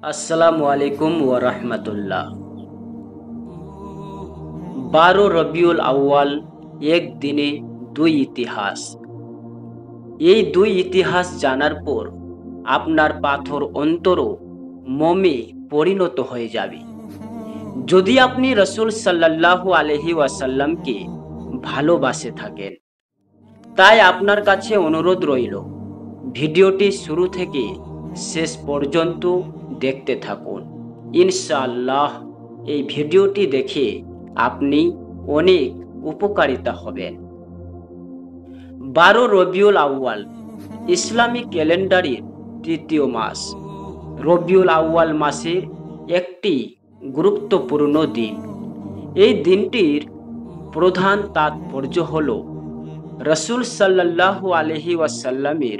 আসসালামু আলাইকুম ওয়া রাহমাতুল্লাহ। 12 রবিউল আউয়াল, এক দিনে দুই ইতিহাস। এই দুই ইতিহাস জানার পর আপনার পাথর অন্তরও মোমে পরিণত হয়ে যাবে। যদি আপনি রাসূল সাল্লাল্লাহু আলাইহি ওয়াসাল্লামকে ভালোবাসে থাকেন, তাই আপনার কাছে অনুরোধ রইল, ভিডিওটি শুরু থেকে শেষ পর্যন্ত দেখতে থাকুন। ইনশাআল্লাহ এই ভিডিওটি দেখে আপনি অনেক উপকারিতা হবেন। 12 রবিউল আউয়াল ইসলামী ক্যালেন্ডারের তৃতীয় মাস। রবিউল আউয়াল মাসের একটি গুরুত্বপূর্ণ দিন। এই দিনটির প্রধান তাৎপর্য হল রাসূল সাল্লাল্লাহু আলাইহি ওয়াসাল্লামের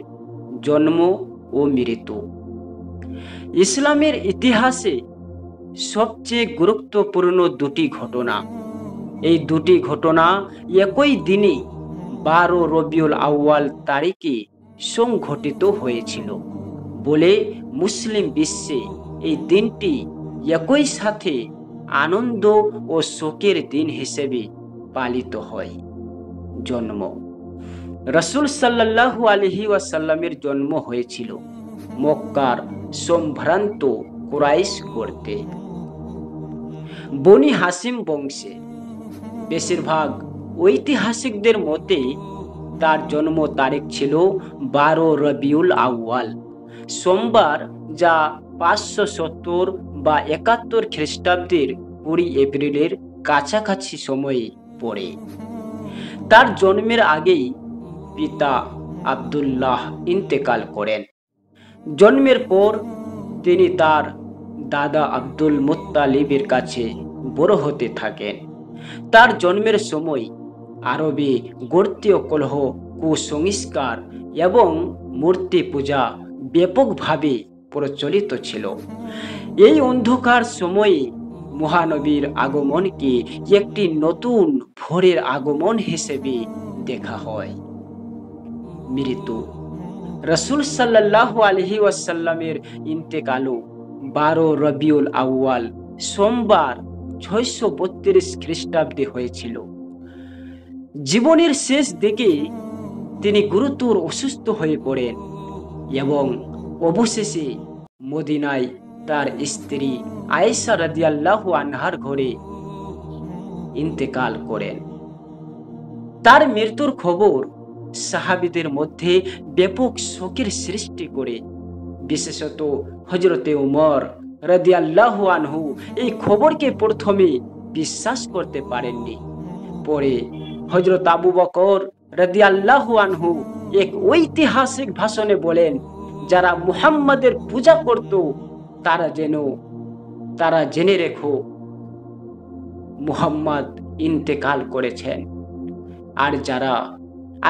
জন্ম ও মৃত্যু। ইসলামের ইতিহাসে সবচেয়ে গুরুত্বপূর্ণ দুটি ঘটনা। এই দুটি ঘটনা একই দিনে 12 রবিউল আউয়াল তারিখে সংঘটিত হয়েছিল বলে মুসলিম বিশ্বে এই দিনটি একই সাথে আনন্দ ও শোকের দিন হিসেবে পালিত হয়। জন্ম: রাসূল সাল্লাল্লাহু আলাইহি ওয়াসাল্লামের জন্ম হয়েছিল মক্কার সম্ভ্রান্ত কুরাইশ গোত্রে বনি হাসিম বংশে। বেশিরভাগ ঐতিহাসিকদের মতে তার জন্ম তারিখ ছিল 12 রবিউল আউয়াল, সোমবার, যা 570 বা 71 খ্রিস্টাব্দের 20 এপ্রিলের কাছাকাছি সময়ে পড়ে। তার জন্মের আগেই পিতা আব্দুল্লাহ ইন্তেকাল করেন। জন্মের পর তিনি তার দাদা আব্দুল মুত্তালিবের কাছে বড় হতে থাকেন। তার জন্মের সময় আরবে গোত্রীয় কলহ, কুসংস্কার এবং মূর্তি পূজা ব্যাপকভাবে প্রচলিত ছিল। এই অন্ধকার সময়ে মহানবীর আগমনকে একটি নতুন ভোরের আগমন হিসেবে দেখা হয়। মৃত্যু: রাসূল সাল্লাল্লাহু আলাইহি ওয়াসাল্লামের ইন্তেকালও 12 রবিউল আউয়াল সোমবার 632 খ্রিস্টাব্দে হয়েছিল। জীবনের শেষ দিকে তিনি গুরুতর অসুস্থ হয়ে পড়েন এবং অবশেষে মদিনায় তার স্ত্রী আয়েশা রাদিয়াল্লাহু আনহার ঘরে ইন্তেকাল করেন। তার মৃত্যুর খবর সাহাবীদের মধ্যে ব্যাপক শোকের সৃষ্টি করে। বিশেষত হযরতে উমর রাদিয়াল্লাহু আনহু এই খবরকে প্রথমে বিশ্বাস করতে পারেননি। পরে হযরত আবু বকর রাদিয়াল্লাহু আনহু এক ঐতিহাসিক ভাষণে বলেন, যারা মুহাম্মাদের পূজা করত তারা জেনে রেখো মুহাম্মদ ইন্তেকাল করেছেন, আর যারা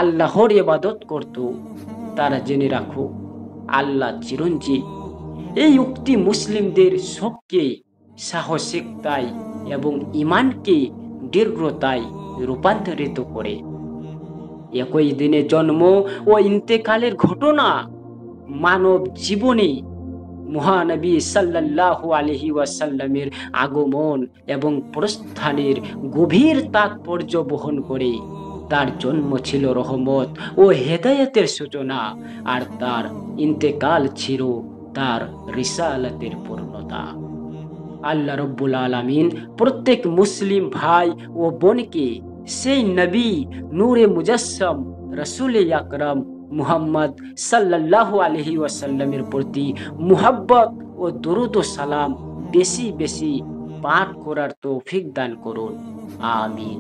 আল্লাহর ইবাদত করত তারা জেনে রাখো আল্লাহ চিরঞ্জীব। এই উক্তি মুসলিমদের শোককে সাহসিকতায় এবং ঈমানকে দৃঢ়তায় রূপান্তরিত করে। একই দিনে জন্ম ও ইন্তেকালের ঘটনা মানব জীবনে মহানবী সাল্লাল্লাহু আলাইহি ওয়াসাল্লামের আগমন এবং প্রস্থানের গভীর তাৎপর্য বহন করে। তার জন্ম ছিল রহমত ও হেদায়েতের সূচনা, আর তার ইন্তেকাল ছিল তার রিসালাতের পূর্ণতা। আল্লাহ রব্বুল আলামিন প্রত্যেক মুসলিম ভাই ও বোনকে সেই নবী নূরে মুজাসসাম রাসূলে আকরাম মুহাম্মদ সাল্লাল্লাহু আলাইহি ওয়াসাল্লামের প্রতি মুহাব্বত ও দরুদ ও সালাম বেশি বেশি পাঠ করার তৌফিক দান করুন। আমিন।